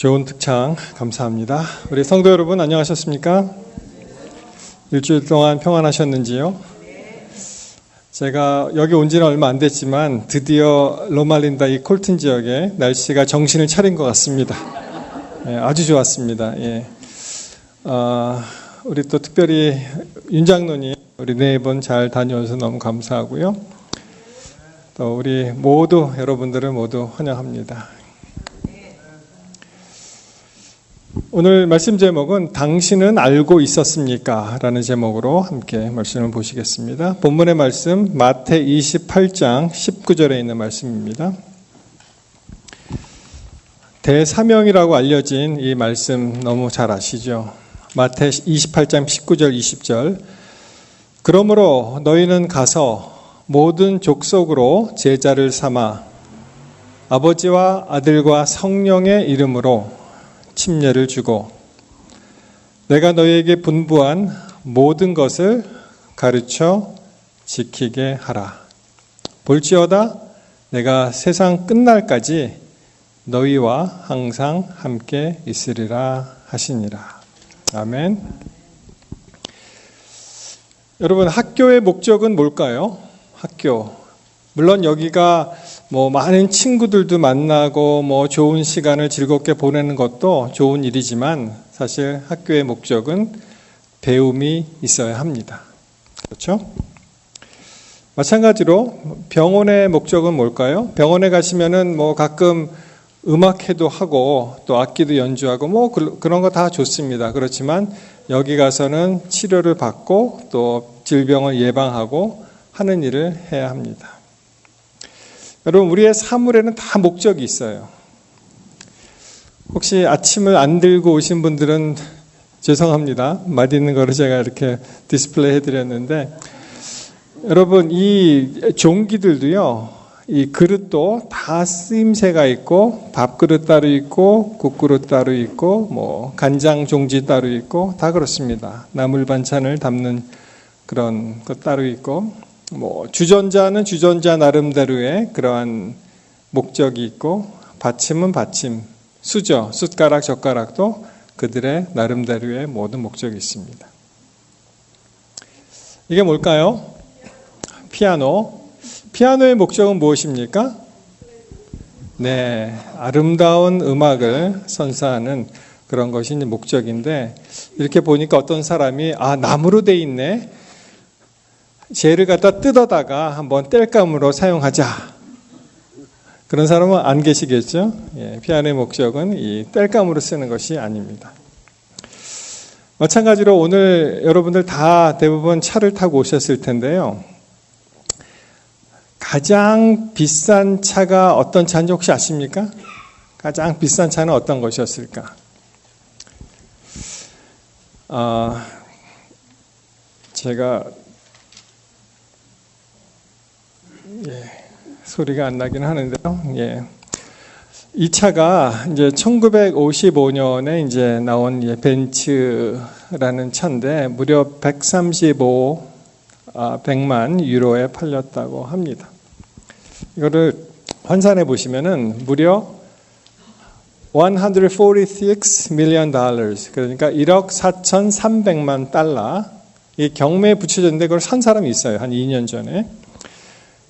좋은 특창 감사합니다. 우리 성도 여러분 안녕하셨습니까? 일주일 동안 평안하셨는지요? 제가 여기 온 지는 얼마 안 됐지만 드디어 로말린다 이 콜튼 지역에 날씨가 정신을 차린 것 같습니다. 예, 아주 좋았습니다. 예. 우리 또 특별히 윤 장로님 우리 네 번 잘 다녀와서 너무 감사하고요. 또 우리 모두 여러분들을 모두 환영합니다. 오늘 말씀 제목은 당신은 알고 있었습니까? 라는 제목으로 함께 말씀을 보시겠습니다. 본문의 말씀 마태 28장 19절에 있는 말씀입니다. 대사명이라고 알려진 이 말씀 너무 잘 아시죠? 마태 28장 19절 20절 그러므로 너희는 가서 모든 족속으로 제자를 삼아 아버지와 아들과 성령의 이름으로 침례를 주고 내가 너희에게 분부한 모든 것을 가르쳐 지키게 하라. 볼지어다 내가 세상 끝날까지 너희와 항상 함께 있으리라 하시니라. 아멘. 여러분, 학교의 목적은 뭘까요? 학교. 물론 여기가 많은 친구들도 만나고 좋은 시간을 즐겁게 보내는 것도 좋은 일이지만 사실 학교의 목적은 배움이 있어야 합니다. 그렇죠? 마찬가지로 병원의 목적은 뭘까요? 병원에 가시면은 가끔 음악회도 하고 또 악기도 연주하고 그런 거 다 좋습니다. 그렇지만 여기 가서는 치료를 받고 또 질병을 예방하고 하는 일을 해야 합니다. 여러분, 우리의 사물에는 다 목적이 있어요. 혹시 아침을 안 들고 오신 분들은 죄송합니다. 맛있는 거를 제가 이렇게 디스플레이 해드렸는데, 여러분, 이 종기들도요, 이 그릇도 다 쓰임새가 있고, 밥그릇 따로 있고, 국그릇 따로 있고, 간장 종지 따로 있고, 다 그렇습니다. 나물 반찬을 담는 그런 것 따로 있고, 주전자는 주전자 나름대로의 그러한 목적이 있고, 받침은 받침, 수저, 숟가락, 젓가락도 그들의 나름대로의 모든 목적이 있습니다. 이게 뭘까요? 피아노. 피아노의 목적은 무엇입니까? 네, 아름다운 음악을 선사하는 그런 것이 목적인데, 이렇게 보니까 어떤 사람이 나무로 돼 있네. 쟤를 갖다 뜯어다가 한번 땔감으로 사용하자. 그런 사람은 안 계시겠죠? 예, 피아노의 목적은 이 땔감으로 쓰는 것이 아닙니다. 마찬가지로 오늘 여러분들 다 대부분 차를 타고 오셨을 텐데요. 가장 비싼 차가 어떤 차인지 혹시 아십니까? 가장 비싼 차는 어떤 것이었을까? 제가 소리가 안 나긴 하는데요. 이 차가 이제 1955년에 이제 나온 벤츠라는 차인데 무려 100만 유로에 팔렸다고 합니다. 이거를 환산해 보시면은 무려 146 million dollars, 그러니까 1억 4,300만 달러. 이 경매에 붙여졌는데 그걸 산 사람이 있어요. 한 2년 전에.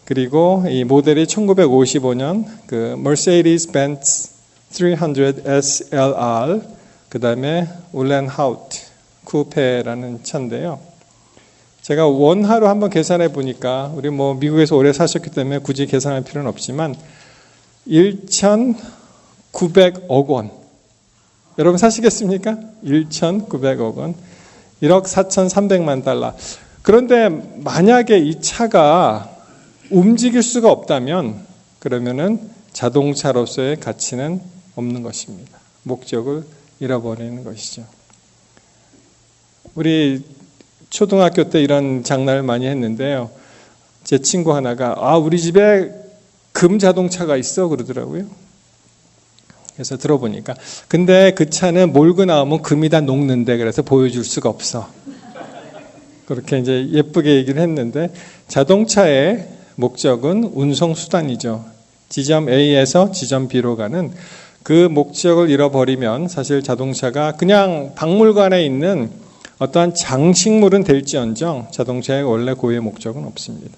그리고 이 모델이 1955년 그 Mercedes-Benz 300 SLR, 그 다음에 울렌하우트 쿠페라는 차인데요. 제가 원화로 한번 계산해 보니까 우리 미국에서 오래 사셨기 때문에 굳이 계산할 필요는 없지만 1,900억 원. 여러분 사시겠습니까? 1,900억 원. 1억 4,300만 달러. 그런데 만약에 이 차가 움직일 수가 없다면 그러면은 자동차로서의 가치는 없는 것입니다. 목적을 잃어버리는 것이죠. 우리 초등학교 때 이런 장난을 많이 했는데요. 제 친구 하나가 우리 집에 금 자동차가 있어 그러더라고요. 그래서 들어보니까 근데 그 차는 몰고 나오면 금이 다 녹는데 그래서 보여줄 수가 없어. 그렇게 이제 예쁘게 얘기를 했는데 자동차의 목적은 운송수단이죠. 지점 A에서 지점 B로 가는 그 목적을 잃어버리면 사실 자동차가 그냥 박물관에 있는 어떠한 장식물은 될지언정 자동차의 원래 고유의 목적은 없습니다.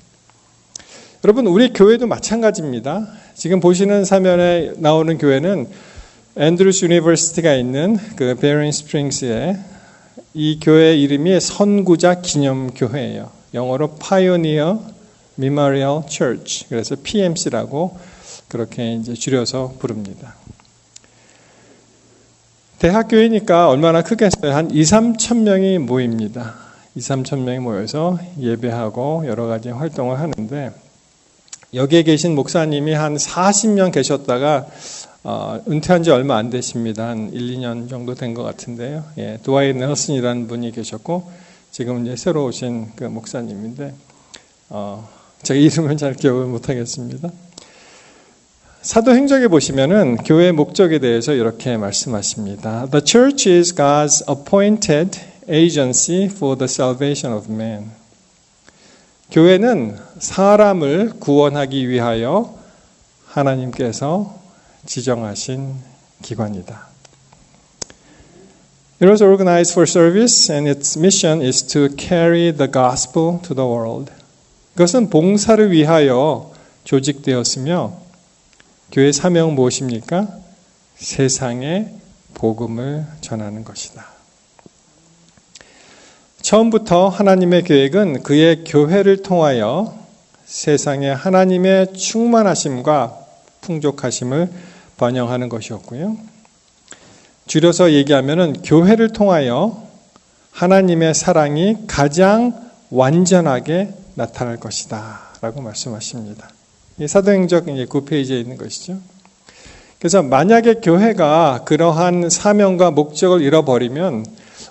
여러분, 우리 교회도 마찬가지입니다. 지금 보시는 사면에 나오는 교회는 앤드루스 유니버시티가 있는 그 베어링 스프링스에 이 교회 이름이 선구자 기념교회예요. 영어로 Pioneer Memorial Church. 그래서 PMC라고 그렇게 이제 줄여서 부릅니다. 대학교이니까 얼마나 크겠어요. 한 2-3천 명이 모입니다. 2-3천 명이 모여서 예배하고 여러 가지 활동을 하는데 여기에 계신 목사님이 한 40년 계셨다가 은퇴한 지 얼마 안 되십니다. 한 1-2년 정도 된 것 같은데요. 예, 드와이 넬슨이라는 분이 계셨고 지금 이제 새로 오신 그 목사님인데 제가 이름은 잘 기억을 못 하겠습니다. 사도행적에 보시면은 교회의 목적에 대해서 이렇게 말씀하십니다. The church is God's appointed agency for the salvation of man. 교회는 사람을 구원하기 위하여 하나님께서 지정하신 기관이다. It was organized for service and its mission is to carry the gospel to the world. 그것은 봉사를 위하여 조직되었으며 교회 사명은 무엇입니까? 세상에 복음을 전하는 것이다. 처음부터 하나님의 계획은 그의 교회를 통하여 세상에 하나님의 충만하심과 풍족하심을 반영하는 것이었고요. 줄여서 얘기하면은 교회를 통하여 하나님의 사랑이 가장 완전하게 나타날 것이다 라고 말씀하십니다. 이 사도행적 9페이지에 있는 것이죠. 그래서 만약에 교회가 그러한 사명과 목적을 잃어버리면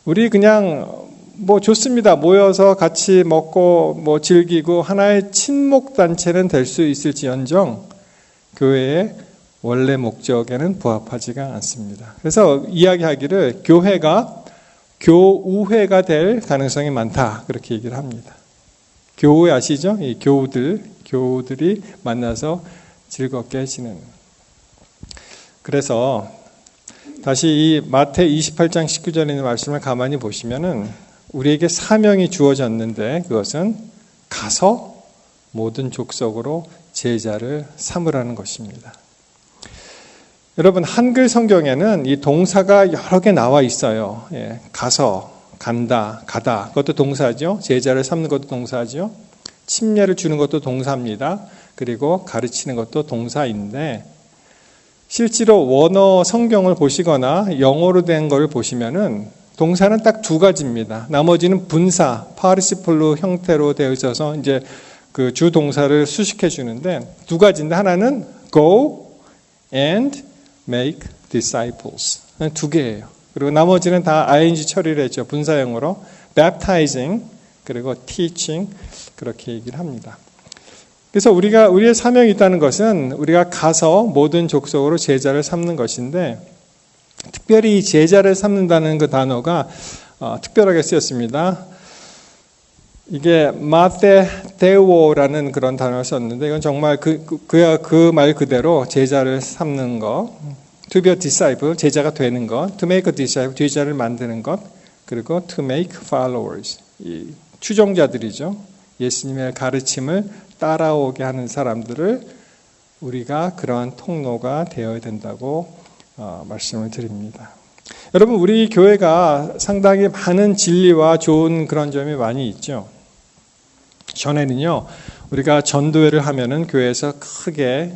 우리 그냥 뭐 좋습니다. 모여서 같이 먹고 뭐 즐기고 하나의 친목 단체는 될 수 있을지언정 교회의 원래 목적에는 부합하지가 않습니다. 그래서 이야기하기를 교회가 교우회가 될 가능성이 많다 그렇게 얘기를 합니다. 교우회 아시죠? 이 교우들이 만나서 즐겁게 지내는. 그래서 다시 이 마태 28장 19절에 있는 말씀을 가만히 보시면은 우리에게 사명이 주어졌는데 그것은 가서 모든 족속으로 제자를 삼으라는 것입니다. 여러분, 한글 성경에는 이 동사가 여러 개 나와 있어요. 예, 가서, 간다, 가다. 그것도 동사죠. 제자를 삼는 것도 동사죠. 침례를 주는 것도 동사입니다. 그리고 가르치는 것도 동사인데 실제로 원어 성경을 보시거나 영어로 된 걸 보시면은 동사는 딱 두 가지입니다. 나머지는 분사, 파르시폴로 형태로 되어 있어서 이제 그 주 동사를 수식해 주는데 두 가지인데 하나는 go and make disciples. 두 개예요. 그리고 나머지는 다 ing 처리를 했죠. 분사형으로 baptizing 그리고 teaching 그렇게 얘기를 합니다. 그래서 우리의 사명이 있다는 것은 우리가 가서 모든 족속으로 제자를 삼는 것인데 특별히 제자를 삼는다는 그 단어가 특별하게 쓰였습니다. 이게 마테데오라는 그런 단어를 썼는데 이건 정말 그 말 그대로 제자를 삼는 것, to be a disciple, 제자가 되는 것, to make a disciple, 제자를 만드는 것, 그리고 to make followers, 이 추종자들이죠. 예수님의 가르침을 따라오게 하는 사람들을 우리가 그러한 통로가 되어야 된다고 말씀을 드립니다. 여러분, 우리 교회가 상당히 많은 진리와 좋은 그런 점이 많이 있죠. 전에는요, 우리가 전도회를 하면은 교회에서 크게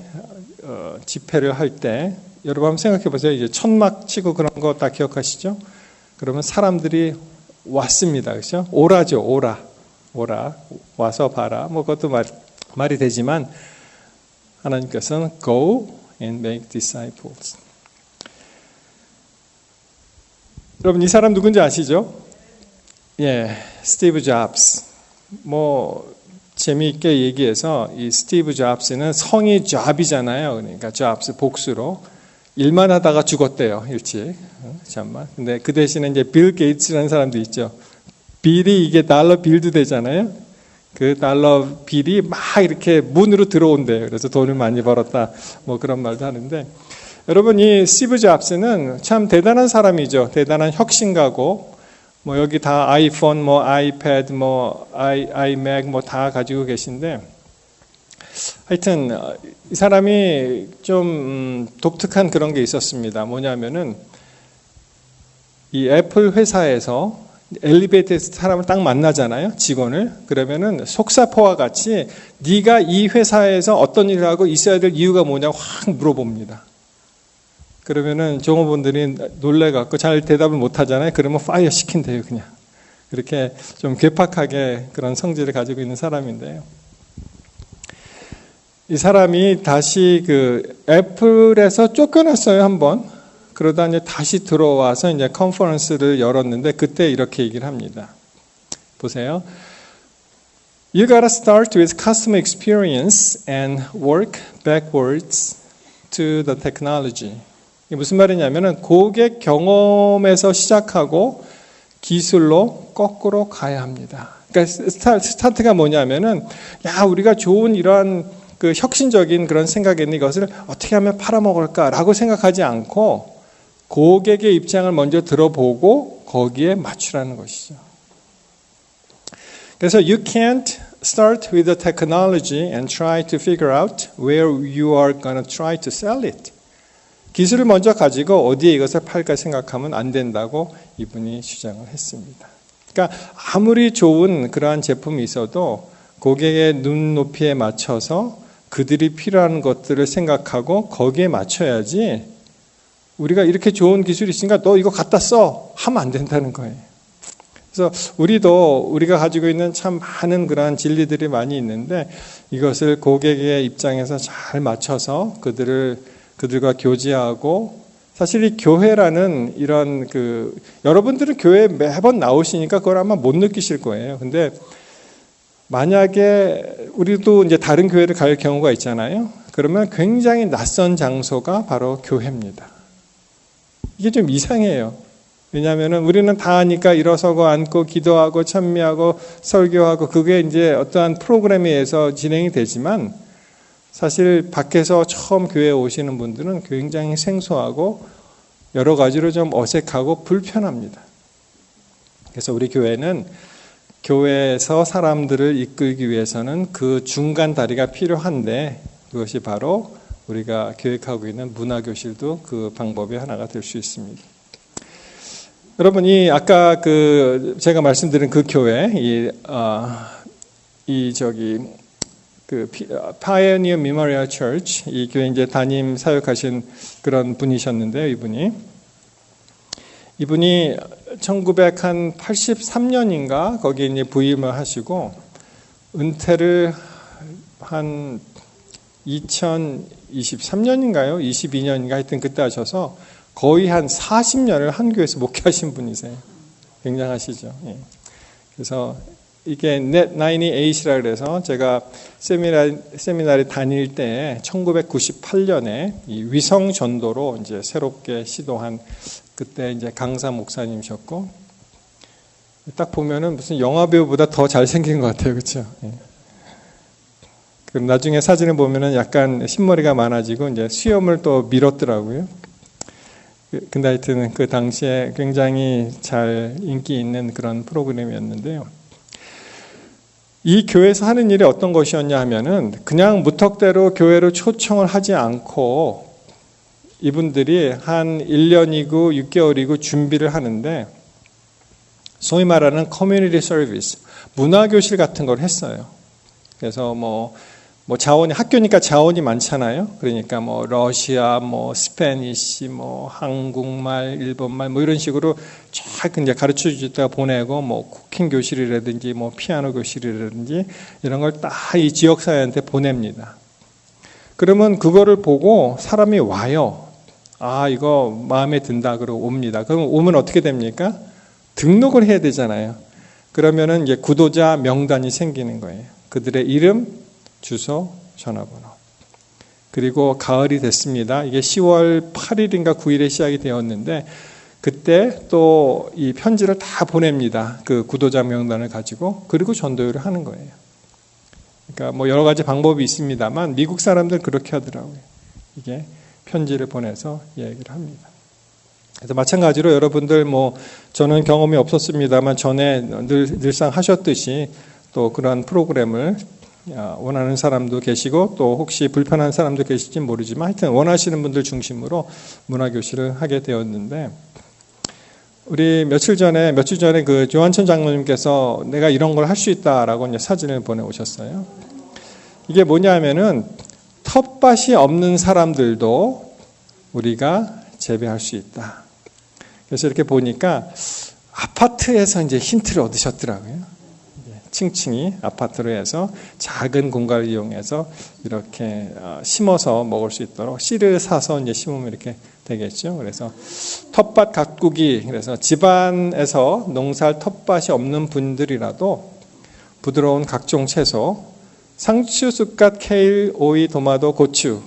집회를 할 때 여러분 한번 생각해 보세요. 이제 천막 치고 그런 거 다 기억하시죠? 그러면 사람들이 왔습니다. 그렇죠? 오라죠, 오라. 와서 봐라. 뭐 그것도 말이 되지만 하나님께서는 go and make disciples. 여러분, 이 사람 누군지 아시죠? 예, 스티브 잡스. 뭐 재미있게 얘기해서 이 스티브 잡스는 성이 잡이잖아요. 그러니까 잡스 복수로 일만 하다가 죽었대요, 일찍. 잠만. 근데 그 대신에 이제 빌 게이츠라는 사람도 있죠. 빌이 이게 달러 빌도 되잖아요. 그 달러 빌이 막 이렇게 문으로 들어온대요. 그래서 돈을 많이 벌었다. 뭐 그런 말도 하는데 여러분, 이 스티브 잡스는 참 대단한 사람이죠. 대단한 혁신가고, 뭐 여기 다 아이폰, 뭐 아이패드, 뭐 아이맥 뭐 다 가지고 계신데, 하여튼 이 사람이 좀 독특한 그런 게 있었습니다. 뭐냐면은 이 애플 회사에서 엘리베이터에서 사람을 딱 만나잖아요, 직원을. 그러면은 속사포와 같이 네가 이 회사에서 어떤 일을 하고 있어야 될 이유가 뭐냐고 확 물어봅니다. 그러면은 종업원들이 놀래갖고 잘 대답을 못 하잖아요. 그러면 파이어 시킨대요, 그냥. 그렇게 좀 괴팍하게 그런 성질을 가지고 있는 사람인데요. 이 사람이 다시 그 애플에서 쫓겨났어요, 한번. 그러다 이제 다시 들어와서 이제 컨퍼런스를 열었는데 그때 이렇게 얘기를 합니다. 보세요. You gotta start with customer experience and work backwards to the technology. 이게 무슨 말이냐면은 고객 경험에서 시작하고 기술로 거꾸로 가야 합니다. 그러니까 스타트가 뭐냐면은 야, 우리가 좋은 이러한 그 혁신적인 그런 생각이 있는 이것을 어떻게 하면 팔아먹을까라고 생각하지 않고 고객의 입장을 먼저 들어보고 거기에 맞추라는 것이죠. 그래서 you can't start with the technology and try to figure out where you are going to try to sell it. 기술을 먼저 가지고 어디에 이것을 팔까 생각하면 안 된다고 이분이 주장을 했습니다. 그러니까 아무리 좋은 그러한 제품이 있어도 고객의 눈높이에 맞춰서 그들이 필요한 것들을 생각하고 거기에 맞춰야지 우리가 이렇게 좋은 기술이 있으니까 너 이거 갖다 써 하면 안 된다는 거예요. 그래서 우리가 가지고 있는 참 많은 그러한 진리들이 많이 있는데 이것을 고객의 입장에서 잘 맞춰서 그들과 교제하고 사실 이 교회라는 이런 여러분들은 교회에 매번 나오시니까 그걸 아마 못 느끼실 거예요. 근데 만약에 우리도 이제 다른 교회를 갈 경우가 있잖아요. 그러면 굉장히 낯선 장소가 바로 교회입니다. 이게 좀 이상해요. 왜냐하면은 우리는 다 하니까 일어서고 앉고 기도하고 찬미하고 설교하고 그게 이제 어떠한 프로그램에 의해서 진행이 되지만 사실 밖에서 처음 교회에 오시는 분들은 굉장히 생소하고 여러 가지로 좀 어색하고 불편합니다. 그래서 우리 교회는 교회에서 사람들을 이끌기 위해서는 그 중간 다리가 필요한데 그것이 바로 우리가 계획하고 있는 문화교실도 그 방법의 하나가 될 수 있습니다. 여러분, 아까 제가 말씀드린 그 교회, Pioneer Memorial Church, 이 교회 이제 담임 사역하신 그런 분이셨는데요, 이분이 1983년인가 거기에 이제 부임을 하시고 은퇴를 한 2023년인가요? 22년인가 하여튼 그때 하셔서 거의 한 40년을 한 교회에서 목회하신 분이세요. 굉장하시죠. 예. 그래서 이게 Net 98이라 그래서 제가 세미나를 다닐 때 1998년에 이 위성 전도로 이제 새롭게 시도한 그때 이제 강사 목사님이셨고 딱 보면은 무슨 영화 배우보다 더 잘생긴 것 같아요, 그렇죠? 예. 그럼 나중에 사진을 보면은 약간 흰머리가 많아지고 이제 수염을 또 밀었더라고요. 근데 하여튼 그 당시에 굉장히 잘 인기 있는 그런 프로그램이었는데요. 이 교회에서 하는 일이 어떤 것이었냐 하면은 그냥 무턱대로 교회로 초청을 하지 않고 이분들이 한 1년이고 6개월이고 준비를 하는데 소위 말하는 커뮤니티 서비스, 문화교실 같은 걸 했어요. 그래서 뭐 자원이, 학교니까 자원이 많잖아요. 그러니까 뭐 러시아, 뭐 스페니시, 뭐 한국말, 일본말 뭐 이런 식으로 쫙 이제 가르쳐 주다가 보내고 뭐 쿠킹 교실이라든지 뭐 피아노 교실이라든지 이런 걸 딱 이 지역사회한테 보냅니다. 그러면 그거를 보고 사람이 와요. 아, 이거 마음에 든다. 그러고 옵니다. 그럼 오면 어떻게 됩니까? 등록을 해야 되잖아요. 그러면은 이제 구도자 명단이 생기는 거예요. 그들의 이름, 주소, 전화번호. 그리고 가을이 됐습니다. 이게 10월 8일인가 9일에 시작이 되었는데 그때 또 이 편지를 다 보냅니다. 그 구도자 명단을 가지고. 그리고 전도회를 하는 거예요. 그러니까 뭐 여러 가지 방법이 있습니다만 미국 사람들 그렇게 하더라고요. 이게 편지를 보내서 얘기를 합니다. 그래서 마찬가지로 여러분들 저는 경험이 없었습니다만 전에 늘상 하셨듯이 또 그런 프로그램을 원하는 사람도 계시고 또 혹시 불편한 사람도 계실지 모르지만 하여튼 원하시는 분들 중심으로 문화교실을 하게 되었는데 우리 며칠 전에 그 조한천 장로님께서 내가 이런 걸 할 수 있다라고 이제 사진을 보내오셨어요. 이게 뭐냐면은 텃밭이 없는 사람들도 우리가 재배할 수 있다. 그래서 이렇게 보니까 아파트에서 이제 힌트를 얻으셨더라고요. 층층이 아파트로 해서 작은 공간을 이용해서 이렇게 심어서 먹을 수 있도록 씨를 사서 이제 심으면 이렇게 되겠죠. 그래서 텃밭 가꾸기, 그래서 집안에서 농사할 텃밭이 없는 분들이라도 부드러운 각종 채소, 상추, 쑥갓, 케일, 오이, 도마도, 고추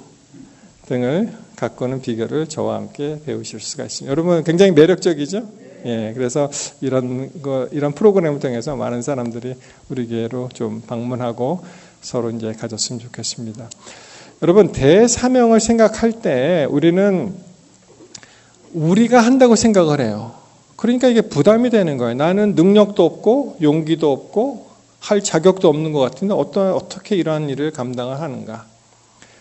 등을 가꾸는 비결을 저와 함께 배우실 수가 있습니다. 여러분 굉장히 매력적이죠? 예, 그래서 이런 프로그램을 통해서 많은 사람들이 우리 교회로 좀 방문하고 서로 이제 가졌으면 좋겠습니다. 여러분 대사명을 생각할 때 우리는 우리가 한다고 생각을 해요. 그러니까 이게 부담이 되는 거예요. 나는 능력도 없고 용기도 없고 할 자격도 없는 것 같은데 어떻게 이러한 일을 감당을 하는가?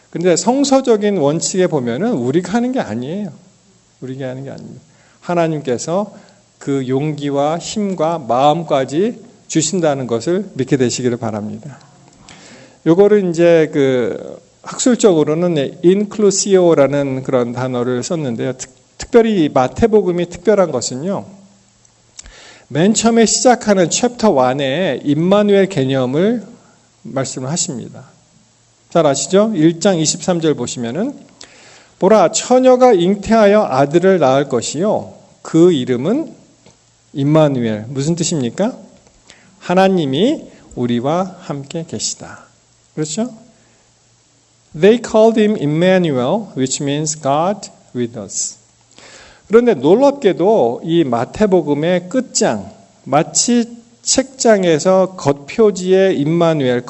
근데 성서적인 원칙에 보면은 우리가 하는 게 아니에요. 우리가 하는 게 아닙니다. 하나님께서 그 용기와 힘과 마음까지 주신다는 것을 믿게 되시기를 바랍니다. 요거를 이제 학술적으로는 inclusio라는 그런 단어를 썼는데요. 특별히 마태복음이 특별한 것은요. 맨 처음에 시작하는 챕터 1에 임마누엘 개념을 말씀을 하십니다. 잘 아시죠? 1장 23절 보시면은 보라 처녀가 잉태하여 아들을 낳을 것이요 그 이름은 임마누엘. 무슨 뜻입니까? 하나님이 우리와 함께 계시다. 그렇죠? They called him Emmanuel, which means God with us. 그런데 놀랍게도 이 마태복음의 끝장, 마치 책장에서 겉표지의 임마누엘,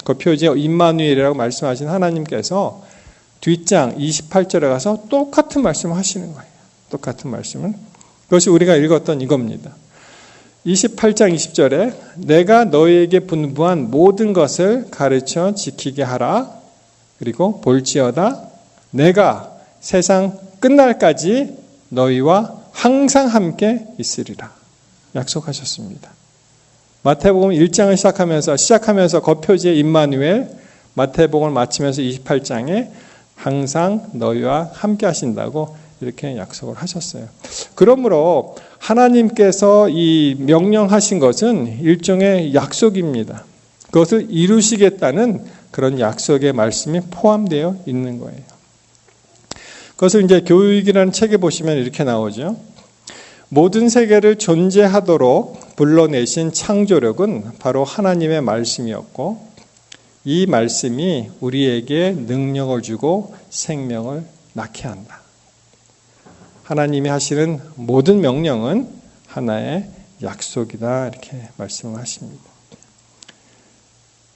겉표지의 임마누엘이라고 말씀하신 하나님께서 뒷장 28절에 가서 똑같은 말씀을 하시는 거예요. 똑같은 말씀은. 그것이 우리가 읽었던 이겁니다. 28장 20절에 내가 너희에게 분부한 모든 것을 가르쳐 지키게 하라. 그리고 볼지어다 내가 세상 끝날까지 너희와 항상 함께 있으리라. 약속하셨습니다. 마태복음 1장을 시작하면서 겉표지의 임마누엘, 마태복음을 마치면서 28장에 항상 너희와 함께 하신다고 이렇게 약속을 하셨어요. 그러므로 하나님께서 이 명령하신 것은 일종의 약속입니다. 그것을 이루시겠다는 그런 약속의 말씀이 포함되어 있는 거예요. 그것을 이제 교육이라는 책에 보시면 이렇게 나오죠. 모든 세계를 존재하도록 불러내신 창조력은 바로 하나님의 말씀이었고 이 말씀이 우리에게 능력을 주고 생명을 낳게 한다. 하나님이 하시는 모든 명령은 하나의 약속이다 이렇게 말씀을 하십니다.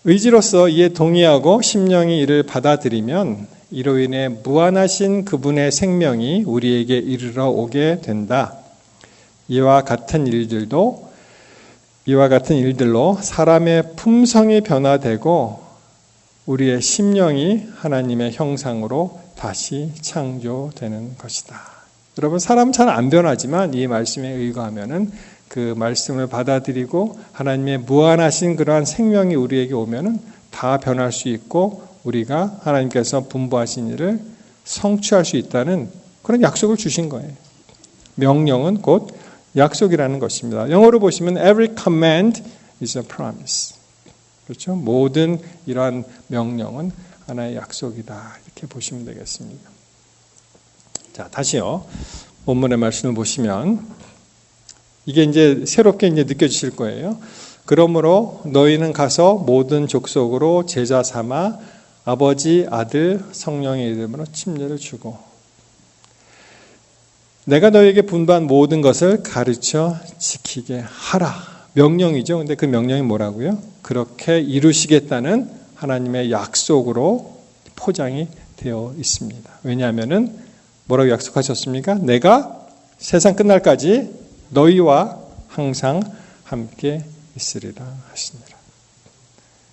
의지로서 이에 동의하고 심령이 이를 받아들이면 이로 인해 무한하신 그분의 생명이 우리에게 이르러 오게 된다. 이와 같은 일들로 사람의 품성이 변화되고 우리의 심령이 하나님의 형상으로 다시 창조되는 것이다. 여러분 사람 잘 안 변하지만 이 말씀에 의거하면은 그 말씀을 받아들이고 하나님의 무한하신 그러한 생명이 우리에게 오면은 다 변할 수 있고 우리가 하나님께서 분부하신 일을 성취할 수 있다는 그런 약속을 주신 거예요. 명령은 곧 약속이라는 것입니다. 영어로 보시면 every command is a promise. 그렇죠? 모든 이러한 명령은 하나의 약속이다. 이렇게 보시면 되겠습니다. 자, 다시요. 본문의 말씀을 보시면 이게 이제 새롭게 이제 느껴지실 거예요. 그러므로 너희는 가서 모든 족속으로 제자 삼아 아버지, 아들, 성령의 이름으로 침례를 주고 내가 너희에게 분부한 모든 것을 가르쳐 지키게 하라. 명령이죠. 근데 그 명령이 뭐라고요? 그렇게 이루시겠다는 하나님의 약속으로 포장이 되어 있습니다. 왜냐하면은 뭐라고 약속하셨습니까? 내가 세상 끝날까지 너희와 항상 함께 있으리라 하시니라.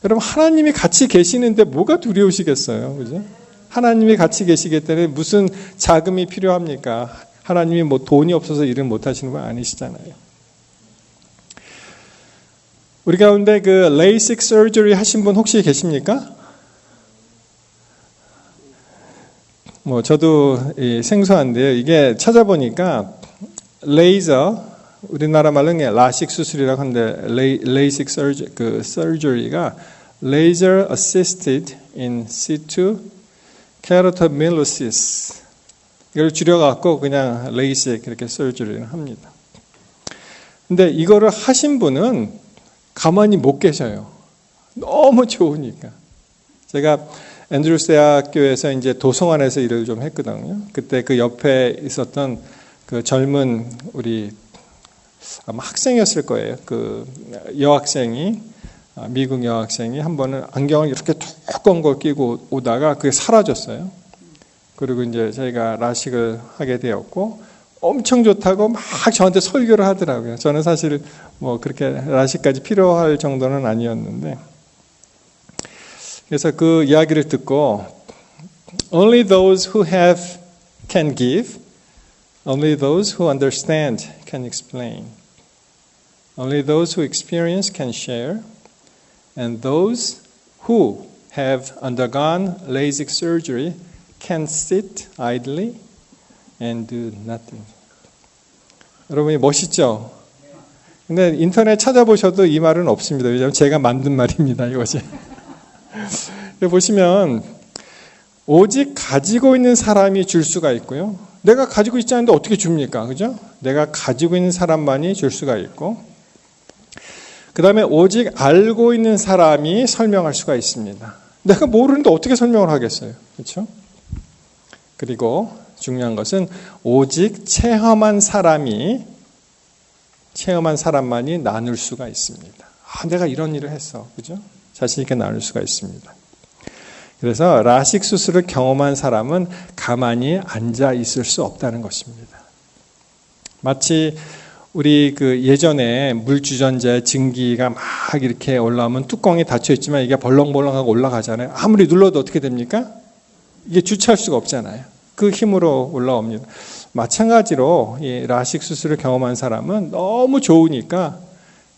여러분, 하나님이 같이 계시는데 뭐가 두려우시겠어요? 그죠? 하나님이 같이 계시기 때문에 무슨 자금이 필요합니까? 하나님이 뭐 돈이 없어서 일을 못 하시는 건 아니시잖아요. 우리 가운데 그 레이식 서저리 하신 분 혹시 계십니까? 뭐 저도 생소한데요. 이게 찾아보니까 레이저, 우리나라 말로는 라식 수술이라고 하는데 레이식 서저리가 Laser Assisted in Situ Keratomylosis, 이걸 줄여갖고 그냥 레이식 그렇게 서저리를 합니다. 근데 이거를 하신 분은 가만히 못 계셔요. 너무 좋으니까. 제가 앤드루스 대학교에서 이제 도서관에서 일을 좀 했거든요. 그때 그 옆에 있었던 그 젊은 우리 아마 학생이었을 거예요. 그 여학생이, 미국 여학생이 한 번은 안경을 이렇게 두꺼운 걸 끼고 오다가 그게 사라졌어요. 그리고 이제 저희가 라식을 하게 되었고 엄청 좋다고 막 저한테 설교를 하더라고요. 저는 사실 뭐 그렇게 라식까지 필요할 정도는 아니었는데, 그래서 그 이야기를 듣고 Only those who have can give, only those who understand can explain, only those who experience can share, and those who have undergone LASIK surgery can sit idly and do nothing. 여러분이 멋있죠? 근데 인터넷 찾아보셔도 이 말은 없습니다. 왜냐하면 제가 만든 말입니다. 이것이. 보시면 오직 가지고 있는 사람이 줄 수가 있고요. 내가 가지고 있지 않은데 어떻게 줍니까? 그죠? 내가 가지고 있는 사람만이 줄 수가 있고, 그 다음에 오직 알고 있는 사람이 설명할 수가 있습니다. 내가 모르는데 어떻게 설명을 하겠어요? 그렇죠? 그리고 중요한 것은 오직 체험한 사람만이 나눌 수가 있습니다. 내가 이런 일을 했어. 그죠? 자신 있게 나눌 수가 있습니다. 그래서 라식 수술을 경험한 사람은 가만히 앉아 있을 수 없다는 것입니다. 마치 우리 그 예전에 물주전자의 증기가 막 이렇게 올라오면 뚜껑이 닫혀 있지만 이게 벌렁벌렁하고 올라가잖아요. 아무리 눌러도 어떻게 됩니까? 이게 주체할 수가 없잖아요. 그 힘으로 올라옵니다. 마찬가지로 이 라식 수술을 경험한 사람은 너무 좋으니까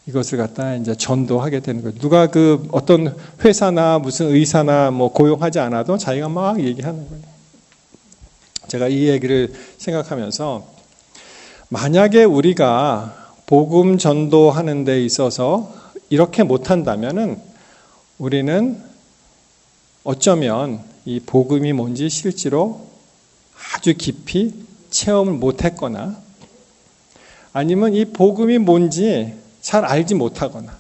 이것을 갖다 이제 전도하게 되는 거예요. 누가 그 어떤 회사나 무슨 의사나 뭐 고용하지 않아도 자기가 막 얘기하는 거예요. 제가 이 얘기를 생각하면서 만약에 우리가 복음 전도하는 데 있어서 이렇게 못한다면은 우리는 어쩌면 이 복음이 뭔지 실제로 아주 깊이 체험을 못했거나 아니면 이 복음이 뭔지 잘 알지 못하거나,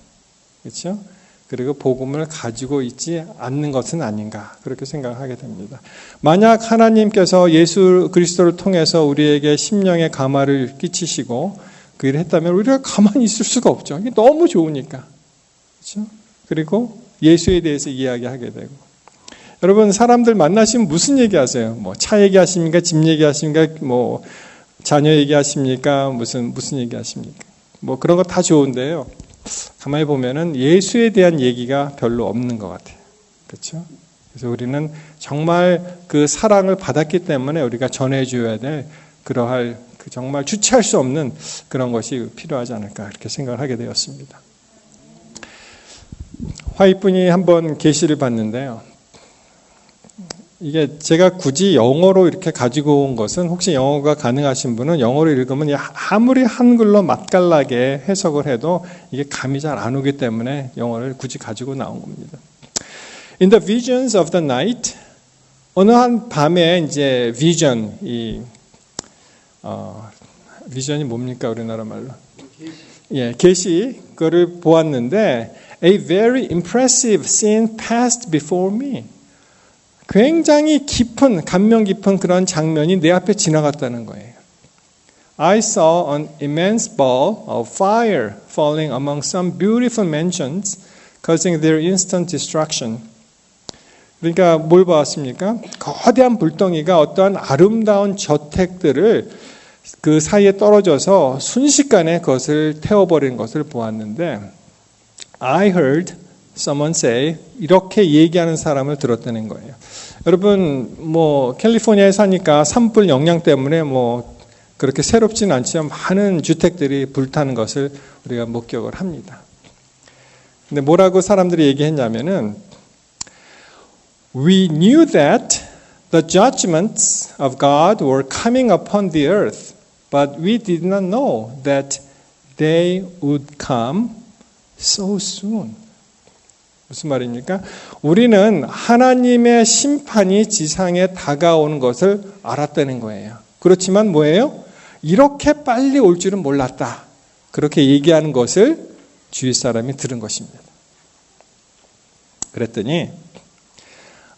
그렇죠? 그리고 복음을 가지고 있지 않는 것은 아닌가, 그렇게 생각하게 됩니다. 만약 하나님께서 예수 그리스도를 통해서 우리에게 심령의 감화를 끼치시고 그 일을 했다면 우리가 가만히 있을 수가 없죠. 이게 너무 좋으니까. 그렇죠? 그리고 예수에 대해서 이야기하게 되고. 여러분, 사람들 만나시면 무슨 얘기하세요? 뭐 차 얘기하십니까? 집 얘기하십니까? 뭐 자녀 얘기하십니까? 무슨 얘기하십니까? 뭐 그런 거 다 좋은데요. 가만히 보면은 예수에 대한 얘기가 별로 없는 것 같아요. 그렇죠? 그래서 우리는 정말 그 사랑을 받았기 때문에 우리가 전해줘야 될 그러할 그 정말 주체할 수 없는 그런 것이 필요하지 않을까, 이렇게 생각을 하게 되었습니다. 화이분이 한번 계시를 봤는데요. 이게 제가 굳이 영어로 이렇게 가지고 온 것은, 혹시 영어가 가능하신 분은 영어로 읽으면 아무리 한글로 맛깔나게 해석을 해도 이게 감이 잘 안 오기 때문에 영어를 굳이 가지고 나온 겁니다. In the visions of the night, 어느 한 밤에 이제 비전, 비전이 뭡니까 우리나라 말로? 계시, 그거를 보았는데 a very impressive scene passed before me. 굉장히 깊은, 감명 깊은 그런 장면이 내 앞에 지나갔다는 거예요. I saw an immense ball of fire falling among some beautiful mansions, causing their instant destruction. 그러니까 뭘 보았습니까? 거대한 불덩이가 어떠한 아름다운 저택들을 그 사이에 떨어져서 순식간에 그것을 태워버리는 것을 보았는데 I heard someone say 이렇게 얘기하는 사람을 들었다는 거예요. 여러분 뭐 캘리포니아에 사니까 산불 영향 때문에 뭐 그렇게 새롭지는 않지만 많은 주택들이 불타는 것을 우리가 목격을 합니다. 근데 뭐라고 사람들이 얘기했냐면은 We knew that the judgments of God were coming upon the earth, but we did not know that they would come so soon. 무슨 말입니까? 우리는 하나님의 심판이 지상에 다가오는 것을 알았다는 거예요. 그렇지만 뭐예요? 이렇게 빨리 올 줄은 몰랐다. 그렇게 얘기하는 것을 주위 사람이 들은 것입니다. 그랬더니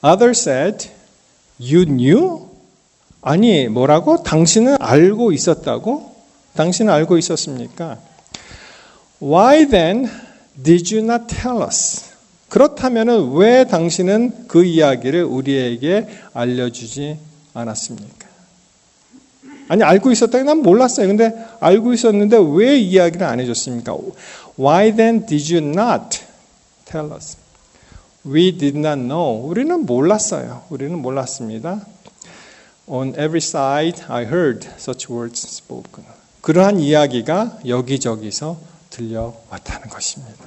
Others said, You knew? 아니, 뭐라고? 당신은 알고 있었다고? 당신은 알고 있었습니까? Why then did you not tell us? 그렇다면 왜 당신은 그 이야기를 우리에게 알려주지 않았습니까? 아니, 알고 있었다니 난 몰랐어요. 근데 알고 있었는데 왜 이야기를 안 해줬습니까? Why then did you not tell us? We did not know. 우리는 몰랐어요. 우리는 몰랐습니다. On every side I heard such words spoken. 그러한 이야기가 여기저기서 들려왔다는 것입니다.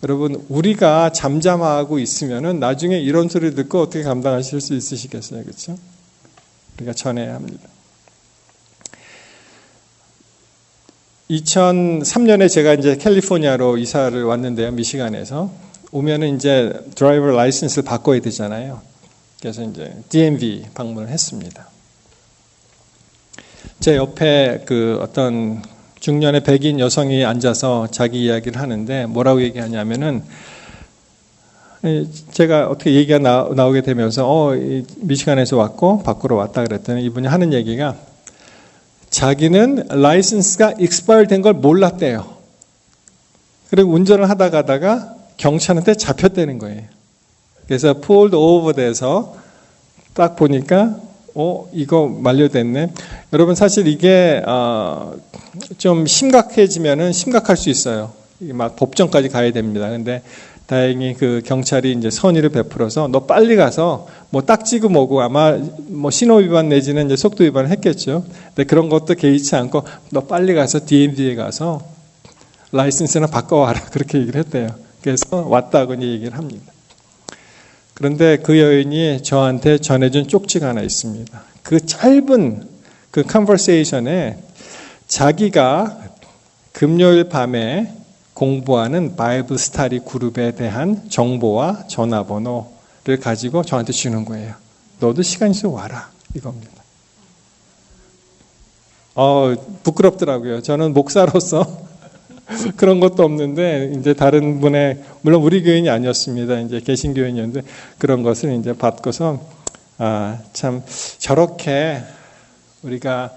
여러분, 우리가 잠잠하고 있으면은 나중에 이런 소리 듣고 어떻게 감당하실 수 있으시겠어요? 그렇죠? 우리가 전해야 합니다. 2003년에 제가 이제 캘리포니아로 이사를 왔는데요. 미시간에서. 오면은 이제 드라이버 라이센스를 바꿔야 되잖아요. 그래서 이제 DMV 방문을 했습니다. 제 옆에 그 어떤 중년의 백인 여성이 앉아서 자기 이야기를 하는데 뭐라고 얘기하냐면은 제가 어떻게 얘기가 나오게 되면서 미시간에서 왔고 밖으로 왔다 그랬더니 이분이 하는 얘기가 자기는 라이센스가 익스파일 된 걸 몰랐대요. 그리고 운전을 하다가 경찰한테 잡혔다는 거예요. 그래서 pulled over 돼서 딱 보니까 이거 만료됐네. 여러분 사실 이게 좀 심각해지면은 심각할 수 있어요. 막 법정까지 가야 됩니다. 근데 다행히 그 경찰이 이제 선의를 베풀어서 너 빨리 가서 뭐 딱지고 뭐고 아마 뭐 신호 위반 내지는 이제 속도 위반을 했겠죠. 근데 그런 것도 개의치 않고 너 빨리 가서 DMV에 가서 라이센스나 바꿔와라 그렇게 얘기를 했대요. 그래서 왔다고 얘기를 합니다. 그런데 그 여인이 저한테 전해준 쪽지가 하나 있습니다. 그 짧은 그 컨버세이션에 자기가 금요일 밤에 공부하는 바이블 스터디 그룹에 대한 정보와 전화번호를 가지고 저한테 주는 거예요. 너도 시간 있으면 와라 이겁니다. 부끄럽더라고요. 저는 목사로서 그런 것도 없는데 이제 다른 분의 물론 우리 교인이 아니었습니다. 이제 개신교인이었는데 그런 것을 이제 받고서 참 저렇게 우리가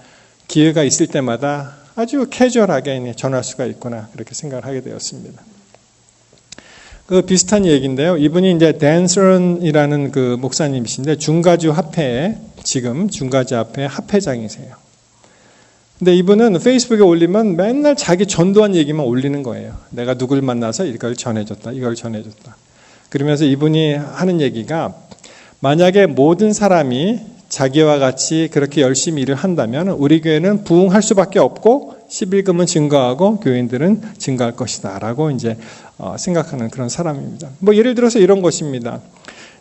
기회가 있을 때마다 아주 캐주얼하게 전할 수가 있구나 그렇게 생각을 하게 되었습니다. 그 비슷한 얘기인데요. 이분이 이제 댄스런이라는 그 목사님이신데 중가주 합회에 지금 중가주 합회 합회장이세요. 근데 이분은 페이스북에 올리면 맨날 자기 전도한 얘기만 올리는 거예요. 내가 누굴 만나서 이걸 전해줬다, 이걸 전해줬다. 그러면서 이분이 하는 얘기가 만약에 모든 사람이 자기와 같이 그렇게 열심히 일을 한다면 우리 교회는 부흥할 수밖에 없고 11금은 증가하고 교인들은 증가할 것이다 라고 이제 생각하는 그런 사람입니다. 뭐 예를 들어서 이런 것입니다.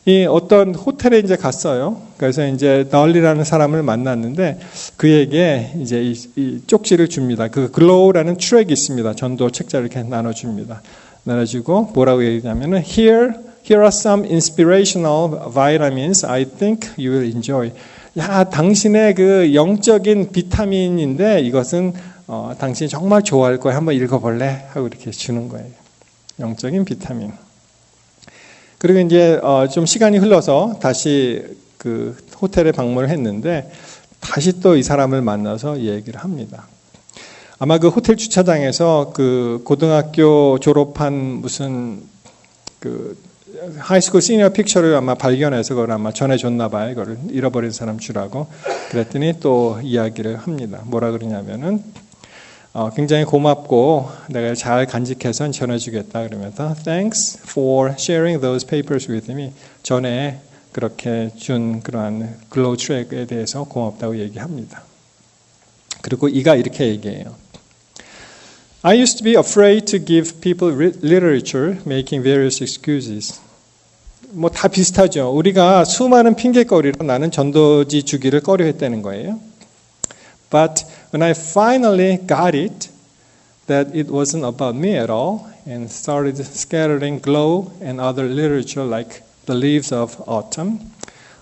이 어떤 호텔에 이제 갔어요. 그래서 이제 널리라는 사람을 만났는데 그에게 이제 이 쪽지를 줍니다. 그 글로우라는 트랙이 있습니다. 전도 책자를 이렇게 나눠줍니다. 나눠주고 뭐라고 얘기하냐면은 Here are some inspirational vitamins I think you will enjoy. 야, 당신의 그 영적인 비타민인데 이것은 당신이 정말 좋아할 거야. 한번 읽어볼래? 하고 이렇게 주는 거예요. 영적인 비타민. 그리고 이제 좀 시간이 흘러서 다시 그 호텔에 방문을 했는데 다시 또 이 사람을 만나서 얘기를 합니다. 아마 그 호텔 주차장에서 그 고등학교 졸업한 무슨 그 하이스쿨 시니어 픽처를 아마 발견해서 그걸 아마 전해줬나 봐요. 이거를 잃어버린 사람 주라고. 그랬더니 또 이야기를 합니다. 뭐라 그러냐면은 굉장히 고맙고 내가 잘 간직해서 전해주겠다 그러면서 Thanks for sharing those papers with me. 전에 그렇게 준 그러한 글로우 트랙에 대해서 고맙다고 얘기합니다. 그리고 이가 이렇게 얘기해요. I used to be afraid to give people literature, making various excuses. 뭐 다 비슷하죠. 우리가 수많은 핑계거리로 나는 전도지 주기를 꺼려했다는 거예요. But when I finally got it, that it wasn't about me at all, and started scattering glow and other literature like the leaves of autumn,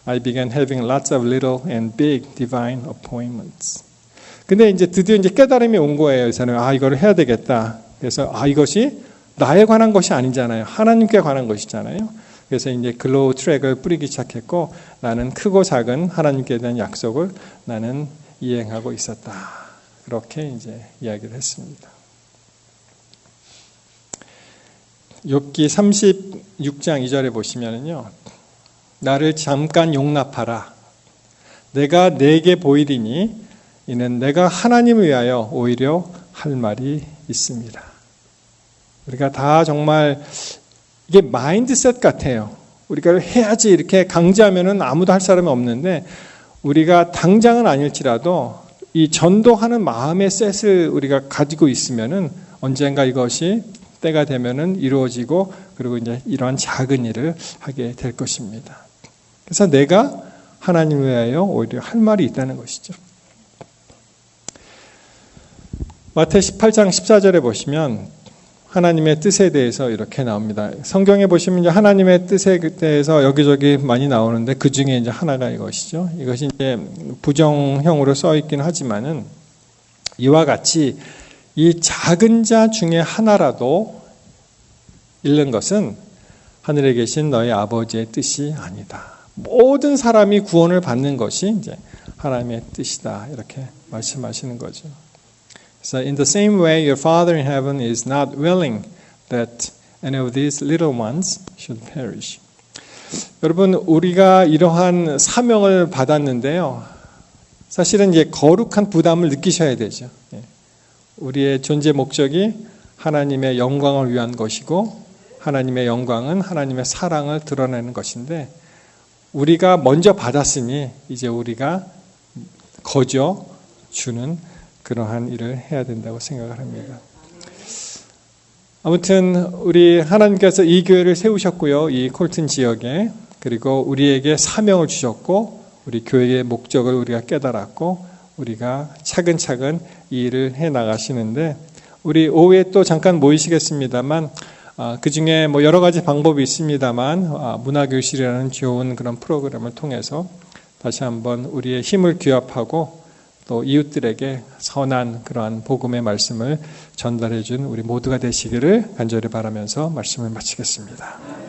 I began having lots of little and big divine appointments. 근데 이제 드디어 이제 깨달음이 온 거예요. 이 사람이 이거를 해야 되겠다. 그래서 이것이 나에 관한 것이 아니잖아요. 하나님께 관한 것이잖아요. 그래서 이제 글로우 트랙을 뿌리기 시작했고 나는 크고 작은 하나님께 대한 약속을 나는 이행하고 있었다. 그렇게 이제 이야기를 했습니다. 욥기 36장 2절에 보시면은요. 나를 잠깐 용납하라. 내가 내게 보이리니 이는 내가 하나님을 위하여 오히려 할 말이 있습니다. 우리가 다 정말 이게 마인드셋 같아요. 우리가 해야지 이렇게 강제하면은 아무도 할 사람이 없는데 우리가 당장은 아닐지라도 이 전도하는 마음의 셋을 우리가 가지고 있으면은 언젠가 이것이 때가 되면은 이루어지고 그리고 이제 이러한 작은 일을 하게 될 것입니다. 그래서 내가 하나님을 위하여 오히려 할 말이 있다는 것이죠. 마태 18장 14절에 보시면 하나님의 뜻에 대해서 이렇게 나옵니다. 성경에 보시면 이제 하나님의 뜻에 대해서 여기저기 많이 나오는데 그 중에 이제 하나가 이것이죠. 이것이 이제 부정형으로 써 있긴 하지만은 이와 같이 이 작은 자 중에 하나라도 잃는 것은 하늘에 계신 너희 아버지의 뜻이 아니다. 모든 사람이 구원을 받는 것이 이제 하나님의 뜻이다. 이렇게 말씀하시는 거죠. So in the same way, your Father in heaven is not willing that any of these little ones should perish. 여러분, 우리가 이러한 사명을 받았는데요. 사실은 이제 거룩한 부담을 느끼셔야 되죠. 우리의 존재 목적이 하나님의 영광을 위한 것이고, 하나님의 영광은 하나님의 사랑을 드러내는 것인데, 우리가 먼저 받았으니 이제 우리가 거저 주는 그러한 일을 해야 된다고 생각을 합니다. 아무튼 우리 하나님께서 이 교회를 세우셨고요. 이 콜튼 지역에. 그리고 우리에게 사명을 주셨고 우리 교회의 목적을 우리가 깨달았고 우리가 차근차근 이 일을 해나가시는데 우리 오후에 또 잠깐 모이시겠습니다만 그중에 뭐 여러 가지 방법이 있습니다만 문화교실이라는 좋은 그런 프로그램을 통해서 다시 한번 우리의 힘을 규합하고 또 이웃들에게 선한 그러한 복음의 말씀을 전달해 준 우리 모두가 되시기를 간절히 바라면서 말씀을 마치겠습니다.